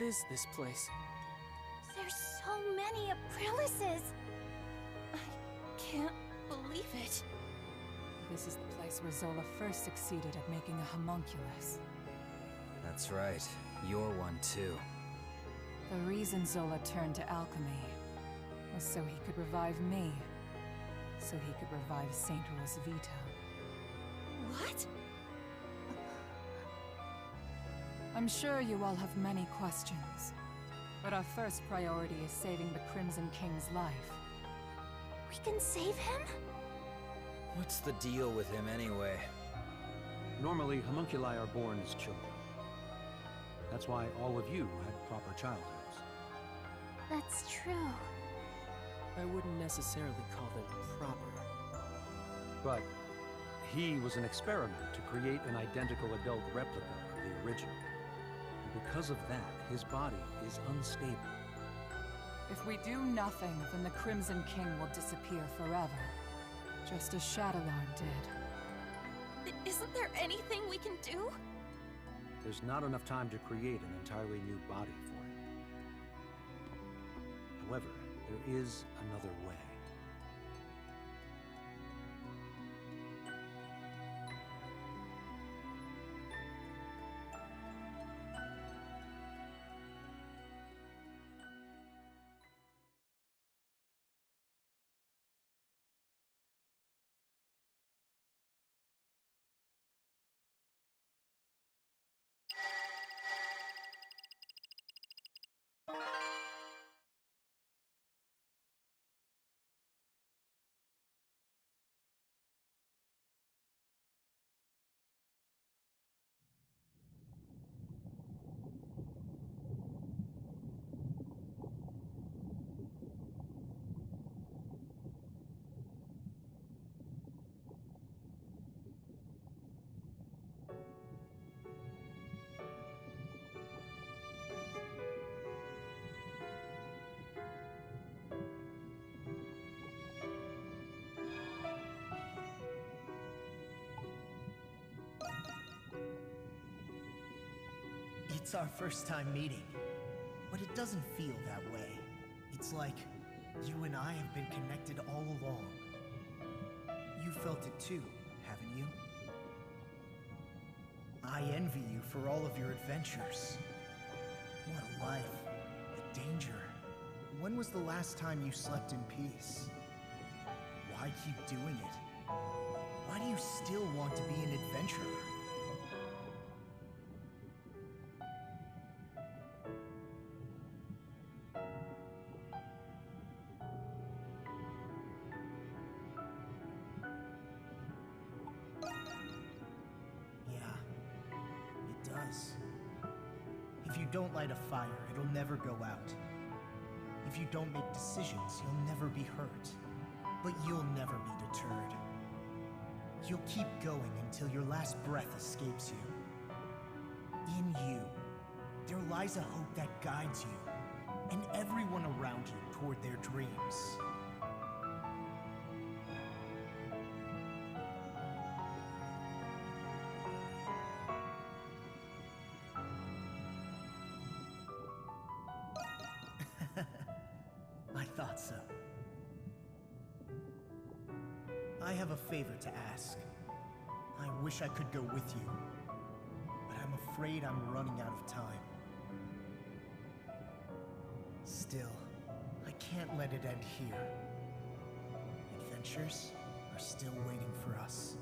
is this place? There's so many Aprilises! I can't believe it. This is the place where Zola first succeeded at making a homunculus. That's right. You're one too. The reason Zola turned to alchemy was so he could revive me. So he could revive Saint Rosvita. What? I'm sure you all have many questions, but our first priority is saving the Crimson King's life. We can save him? What's the deal with him anyway? Normally, homunculi are born as children. That's why all of you had proper childhoods. That's true. I wouldn't necessarily call them proper. But he was an experiment to create an identical adult replica of the original. And because of that, his body is unstable. If we do nothing, then the Crimson King will disappear forever, just as Shadowlarn did. Isn't there anything we can do? There's not enough time to create an entirely new body for him. However, there is another way. It's our first time meeting, but it doesn't feel that way. It's like you and I have been connected all along. You felt it too, haven't you? I envy you for all of your adventures. What a life. The danger. When was the last time you slept in peace? Why keep doing it? Why do you still want to be an adventurer? If you don't light a fire, it'll never go out. If you don't make decisions, you'll never be hurt. But you'll never be deterred. You'll keep going until your last breath escapes you. In you, there lies a hope that guides you, and everyone around you toward their dreams. I thought so. I have a favor to ask. I wish I could go with you, but I'm afraid I'm running out of time. Still, I can't let it end here. Adventures are still waiting for us.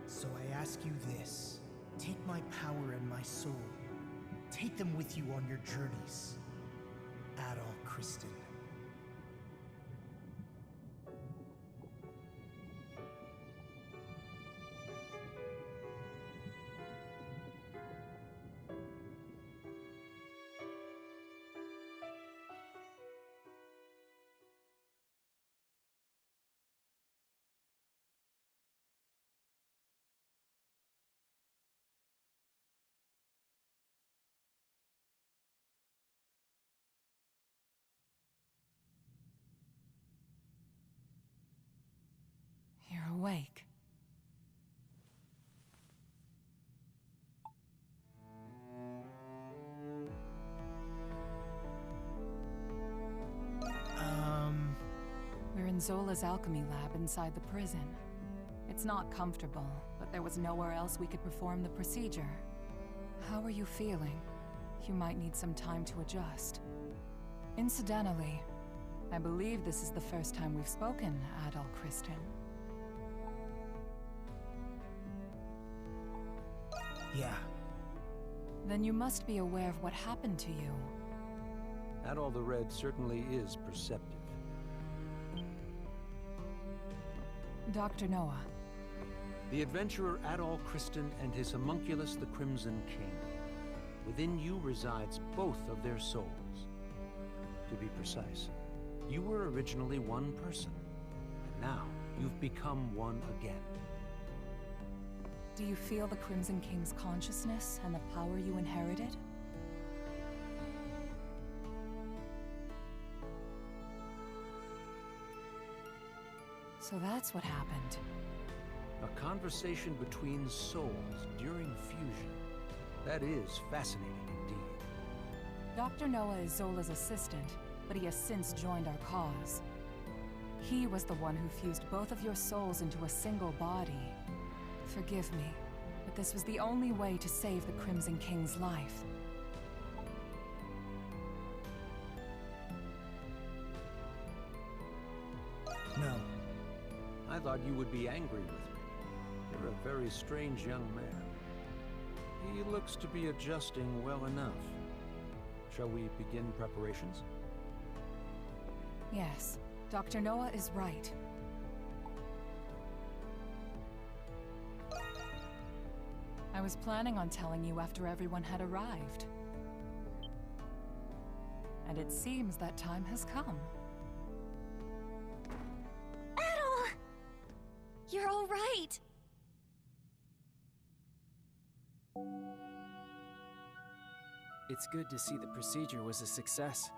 So I ask you this. Take my power and my soul. Take them with you on your journeys. Adol Kristen. You're awake. Zola's alchemy lab inside the prison. It's not comfortable, but there was nowhere else we could perform the procedure. How are you feeling? You might need some time to adjust. Incidentally, I believe this is the first time we've spoken, Adol Kristen. Yeah. Then you must be aware of what happened to you. Adol the Red certainly is perceptive. Dr. Noah. The adventurer Adol Kristen and his homunculus, the Crimson King. Within you resides both of their souls. To be precise, you were originally one person, and now you've become one again. Do you feel the Crimson King's consciousness and the power you inherited? So that's what happened. A conversation between souls during fusion. That is fascinating indeed. Dr. Noah is Zola's assistant, but he has since joined our cause. He was the one who fused both of your souls into a single body. Forgive me, but this was the only way to save the Crimson King's life. No. I thought you would be angry with me. You're a very strange young man. He looks to be adjusting well enough. Shall we begin preparations? Yes, Dr. Noah is right. I was planning on telling you after everyone had arrived. And it seems that time has come. Adol! You're all right! It's good to see the procedure was a success.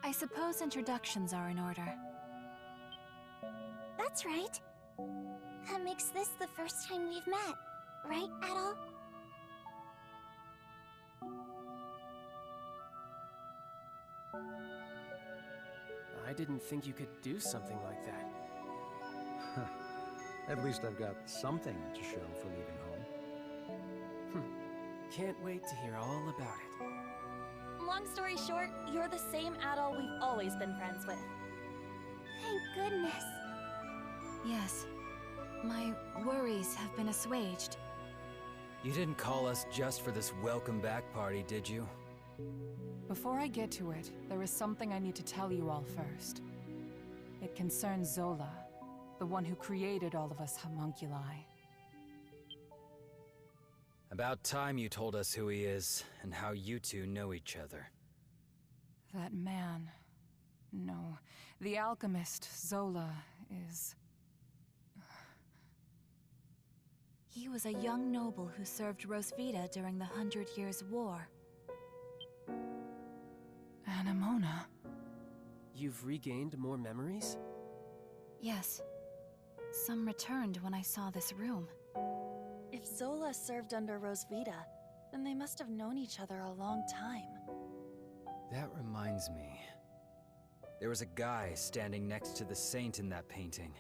I suppose introductions are in order. That's right. That makes this the first time we've met, right, Adol? I didn't think you could do something like that. At least I've got something to show for leaving home. Can't wait to hear all about it. Long story short, you're the same Adol we've always been friends with. Thank goodness. Yes. My worries have been assuaged. You didn't call us just for this welcome back party, did you? Before I get to it, there is something I need to tell you all first. It concerns Zola, the one who created all of us homunculi. About time you told us who he is, and how you two know each other. That man... No, the alchemist, Zola, is... He was a young noble who served Rosvita during the 100 Years' War. Anemona. You've regained more memories? Yes. Some returned when I saw this room. If Zola served under Rosvita, then they must have known each other a long time. That reminds me. There was a guy standing next to the saint in that painting.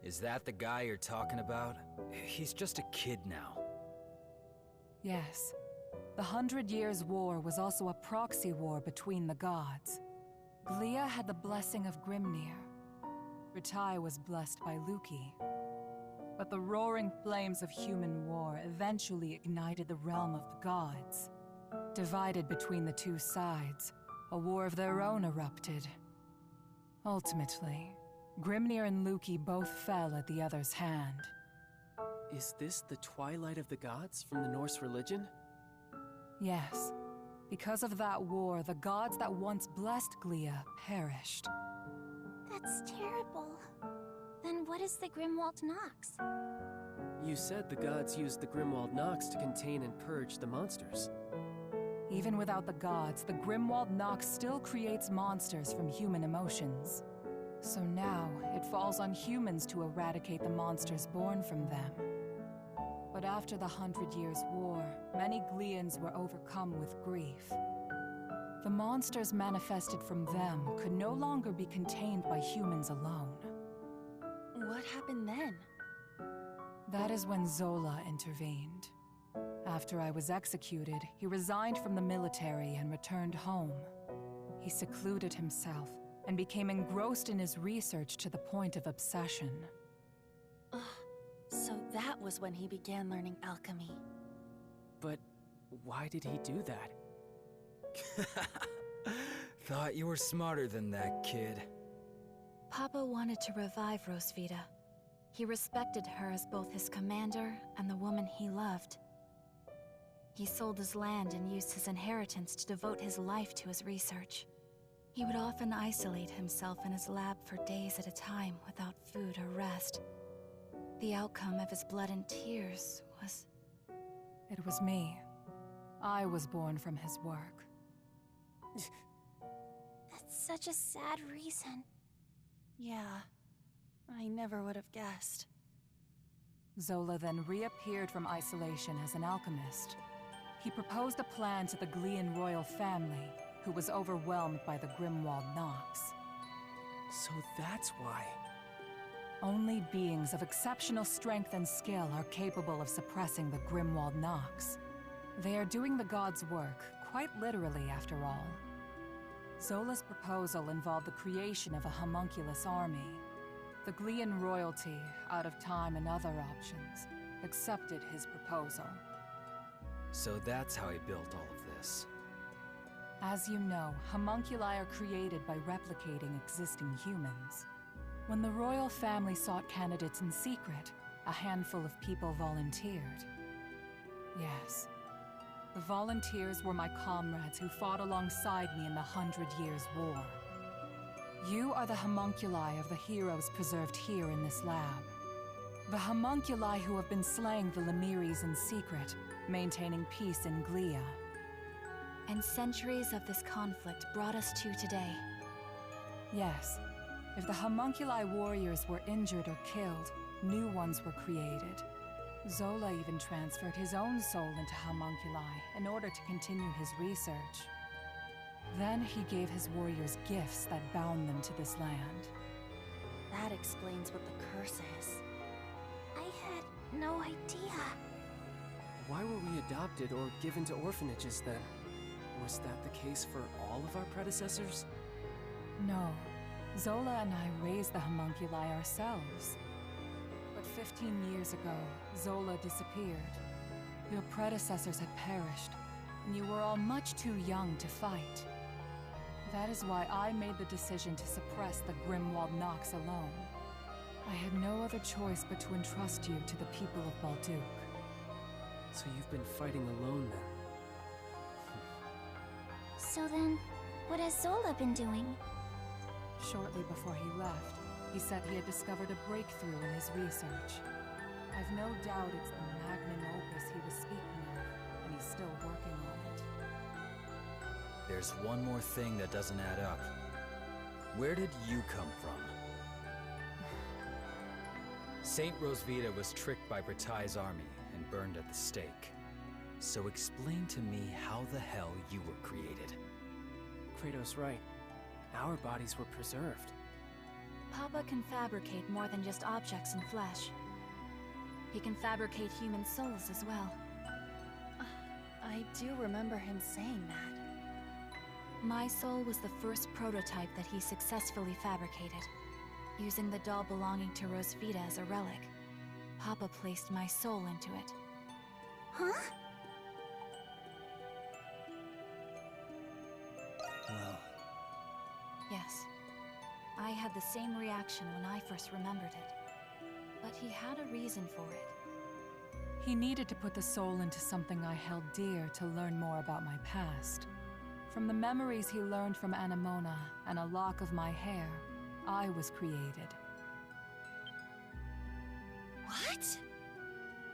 Is that the guy you're talking about? He's just a kid now. Yes. The 100 Years' War was also a proxy war between the gods. Glia had the blessing of Grimnir. Ritai was blessed by Luki. But the roaring flames of human war eventually ignited the realm of the gods. Divided between the two sides, a war of their own erupted. Ultimately, Grimnir and Luki both fell at the other's hand. Is this the twilight of the gods from the Norse religion? Yes. Because of that war, the gods that once blessed Glia perished. That's terrible. Then what is the Grimwald Nox? You said the gods used the Grimwald Nox to contain and purge the monsters. Even without the gods, the Grimwald Nox still creates monsters from human emotions. So now, it falls on humans to eradicate the monsters born from them. But after the 100 Years' War, many Glians were overcome with grief. The monsters manifested from them could no longer be contained by humans alone. What happened then? That is when Zola intervened. After I was executed, he resigned from the military and returned home. He secluded himself and became engrossed in his research to the point of obsession. Ugh, so that was when he began learning alchemy. But why did he do that? Thought you were smarter than that, kid. Papa wanted to revive Rosvita. He respected her as both his commander and the woman he loved. He sold his land and used his inheritance to devote his life to his research. He would often isolate himself in his lab for days at a time without food or rest. The outcome of his blood and tears was... It was me. I was born from his work. That's such a sad reason. Yeah, I never would have guessed. Zola then reappeared from isolation as an alchemist. He proposed a plan to the Glean royal family, who was overwhelmed by the Grimwald Nox. So that's why. Only beings of exceptional strength and skill are capable of suppressing the Grimwald Nox. They are doing the gods' work, quite literally after all. Zola's proposal involved the creation of a homunculus army. The Glean royalty, out of time and other options, accepted his proposal. So that's how he built all of this. As you know, homunculi are created by replicating existing humans. When the royal family sought candidates in secret, a handful of people volunteered. Yes, the volunteers were my comrades who fought alongside me in the 100 Years' War. You are the homunculi of the heroes preserved here in this lab. The homunculi who have been slaying the Lemiris in secret, maintaining peace in Glia. And centuries of this conflict brought us to today. Yes. If the homunculi warriors were injured or killed, new ones were created. Zola even transferred his own soul into homunculi in order to continue his research. Then he gave his warriors gifts that bound them to this land. That explains what the curse is. I had no idea. Why were we adopted or given to orphanages then? Was that the case for all of our predecessors? No. Zola and I raised the homunculi ourselves. But 15 years ago, Zola disappeared. Your predecessors had perished, and you were all much too young to fight. That is why I made the decision to suppress the Grimwald Nox alone. I had no other choice but to entrust you to the people of Balduq. So you've been fighting alone then? So then, what has Zola been doing? Shortly before he left, he said he had discovered a breakthrough in his research. I've no doubt it's the magnum opus he was speaking of, and he's still working on it. There's one more thing that doesn't add up. Where did you come from? Saint Rosvita was tricked by Bratai's army and burned at the stake. So explain to me how the hell you were created. Kratos' right. Our bodies were preserved. Papa can fabricate more than just objects and flesh. He can fabricate human souls as well. I do remember him saying that. My soul was the first prototype that he successfully fabricated. Using the doll belonging to Rosvita as a relic, Papa placed my soul into it. Huh? Well, Yes. I had the same reaction when I first remembered it. But he had a reason for it. He needed to put the soul into something I held dear to learn more about my past. From the memories he learned from Anemona and a lock of my hair, I was created. What?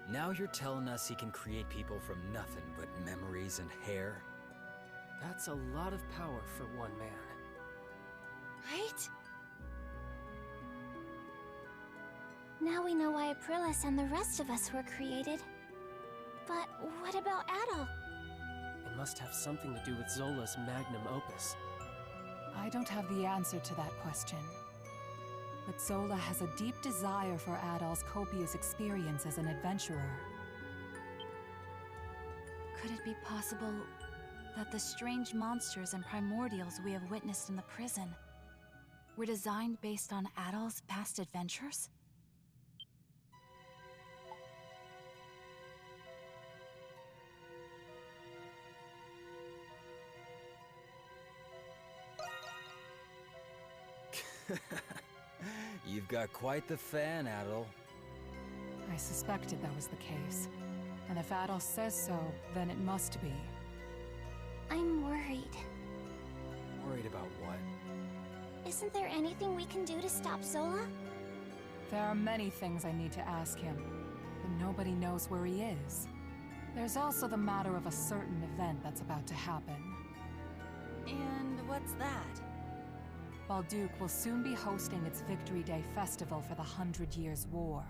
Now you're telling us he can create people from nothing but memories and hair? That's a lot of power for one man. Right? Now we know why Aprilis and the rest of us were created. But what about Adol? It must have something to do with Zola's magnum opus. I don't have the answer to that question. But Zola has a deep desire for Adol's copious experience as an adventurer. Could it be possible that the strange monsters and primordials we have witnessed in the prison were designed based on Adol's past adventures? You've got quite the fan, Adol. I suspected that was the case. And if Adol says so, then it must be. I'm worried. Worried about what? Isn't there anything we can do to stop Zola? There are many things I need to ask him, but nobody knows where he is. There's also the matter of a certain event that's about to happen. And what's that? Balduke will soon be hosting its Victory Day festival for the 100 Years' War.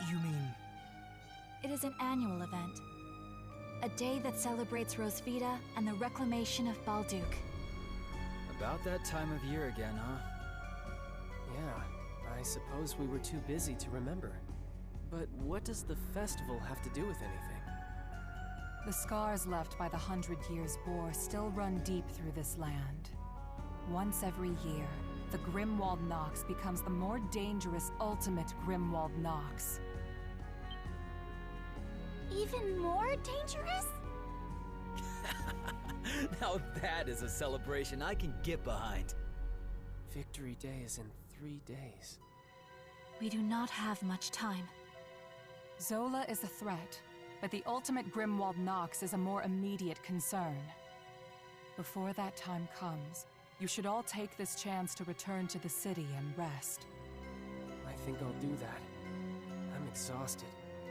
You mean... It is an annual event. A day that celebrates Rosvita and the reclamation of Balduke. About that time of year again, huh? Yeah, I suppose we were too busy to remember. But what does the festival have to do with anything? The scars left by the 100 Years' War still run deep through this land. Once every year, the Grimwald Nox becomes the more dangerous ultimate Grimwald Nox. Even more dangerous? Now that is a celebration I can get behind. Victory Day is in 3 days. We do not have much time. Zola is a threat, but the ultimate Grimwald Nox is a more immediate concern. Before that time comes, you should all take this chance to return to the city and rest. I think I'll do that. I'm exhausted,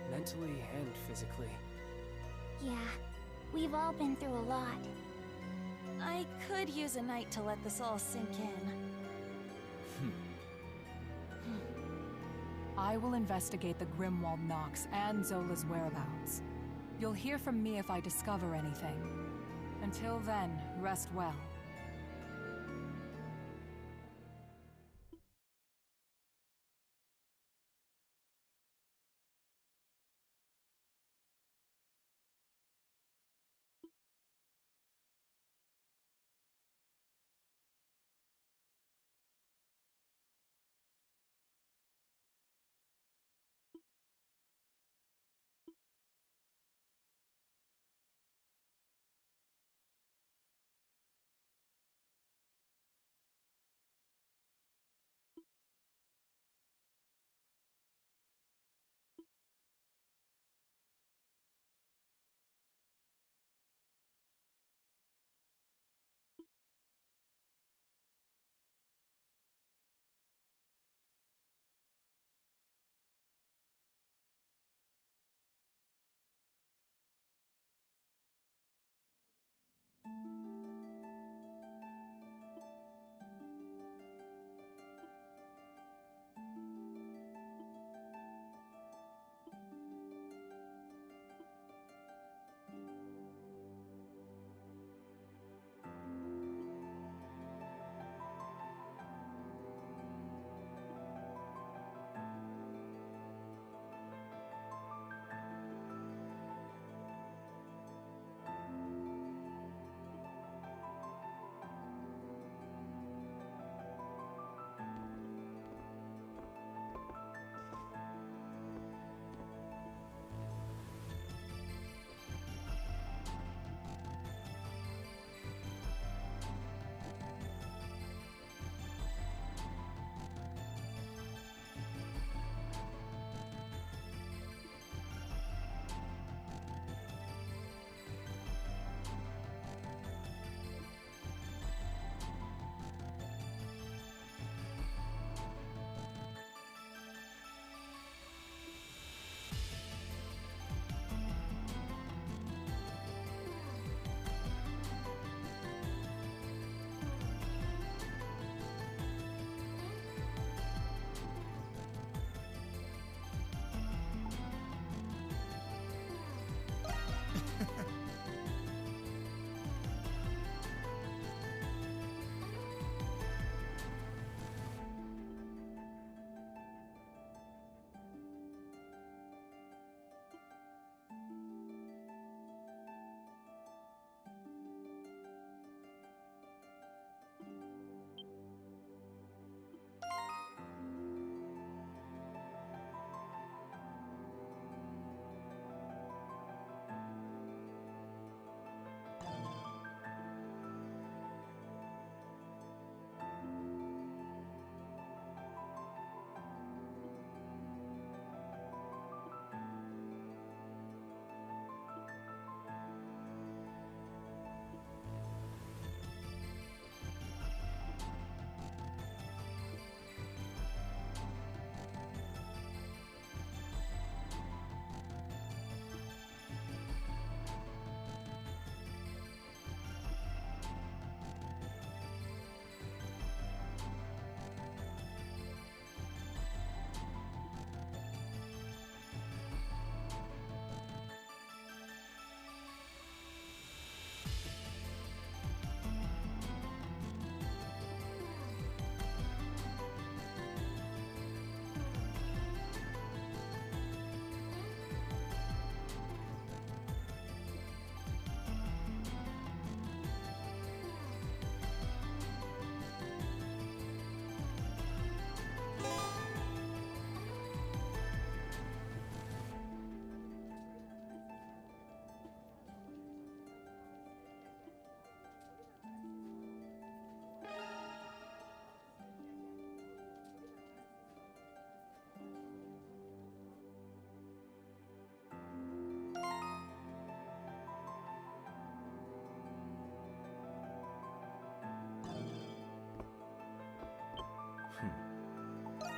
mentally and physically. Yeah, we've all been through a lot. I could use a night to let this all sink in. I will investigate the Grimwald Nox and Zola's whereabouts. You'll hear from me if I discover anything. Until then, rest well.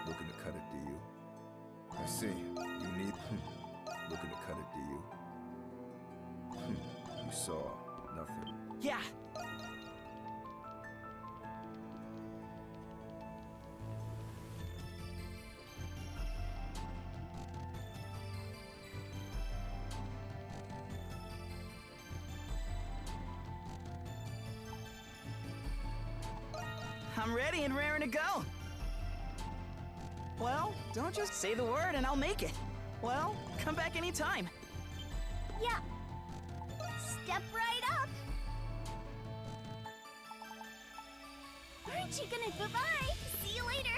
Looking to cut it, do you? I see. You need... Looking to cut it, do you? You saw nothing. Yeah! I'm ready and raring to go. Well, don't just say the word and I'll make it. Well, come back anytime. Yeah. Step right up. Aren't you gonna... Bye-bye. See you later.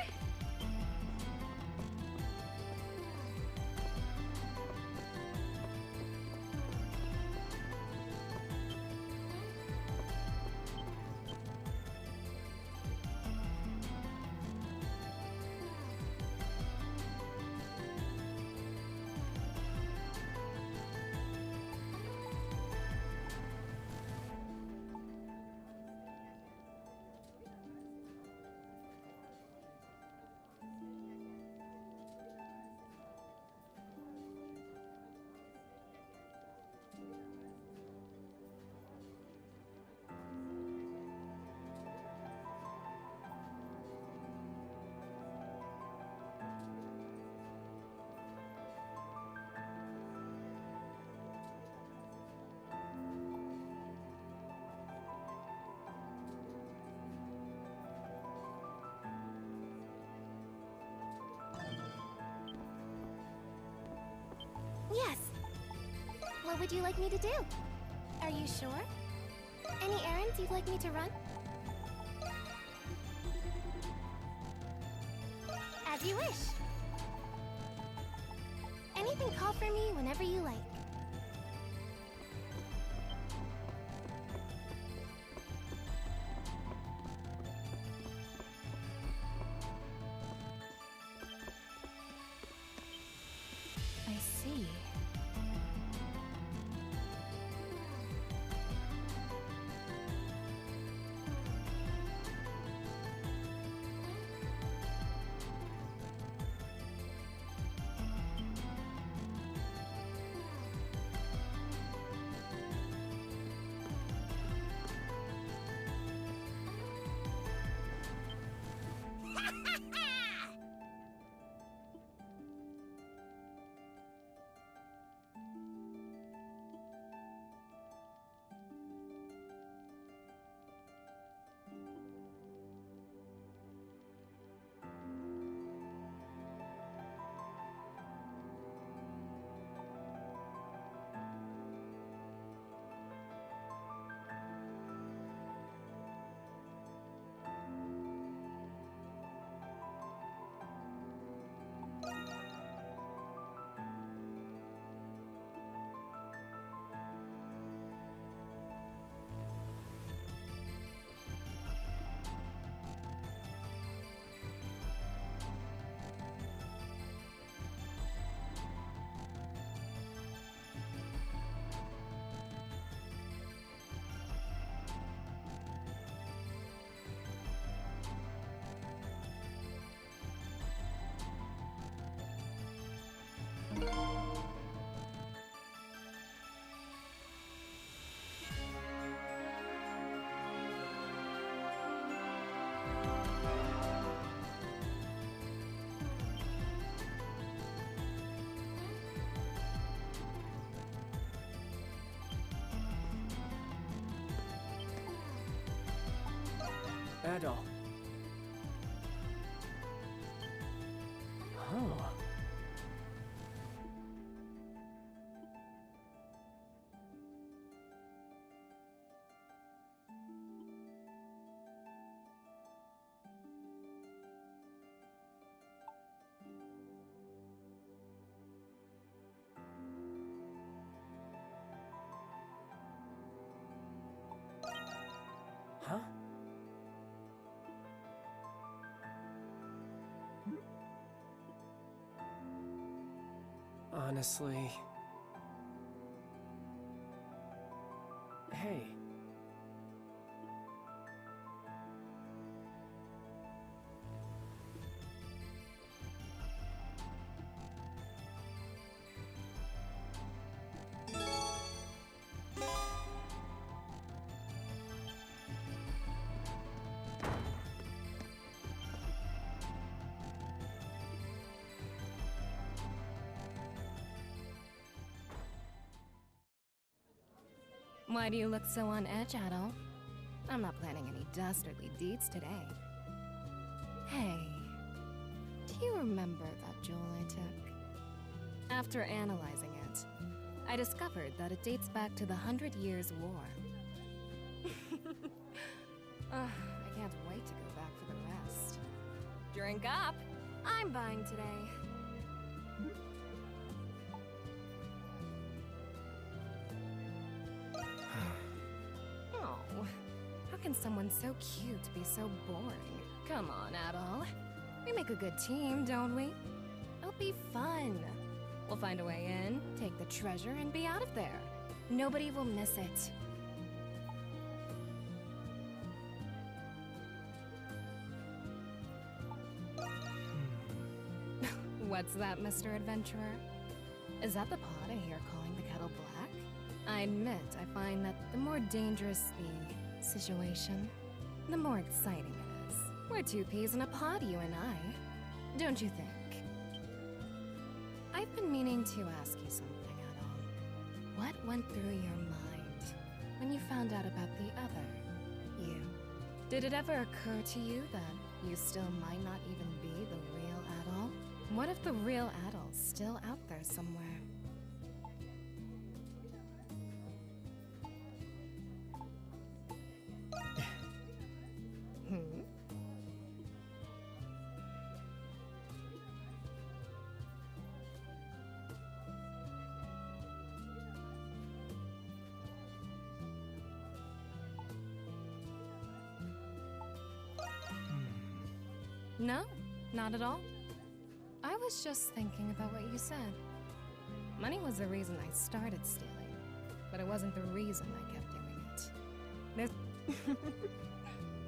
Yes. What would you like me to do? Are you sure? Any errands you'd like me to run? As you wish. Anything, call for me whenever you like. I see. Adol. Oh. Huh? Honestly... Hey. Why do you look so on edge, Adol? I'm not planning any dastardly deeds today. Hey, do you remember that jewel I took? After analyzing it, I discovered that it dates back to the 100 Years' War. I can't wait to go back for the rest. Drink up! I'm buying today. Oh, how can someone so cute be so boring? Come on, Adol. We make a good team, don't we? It'll be fun. We'll find a way in, take the treasure, and be out of there. Nobody will miss it. What's that, Mr. Adventurer? Is that the pot I hear calling the kettle black? I admit, I find that the more dangerous the situation, the more exciting it is. We're two peas in a pod, you and I. Don't you think? I've been meaning to ask you something, Adol. What went through your mind when you found out about the other you? Did it ever occur to you that you still might not even be the real Adol? What if the real Adol's still out there somewhere? No, not at all. I was just thinking about what you said. Money was the reason I started stealing, but it wasn't the reason I kept doing it. There's...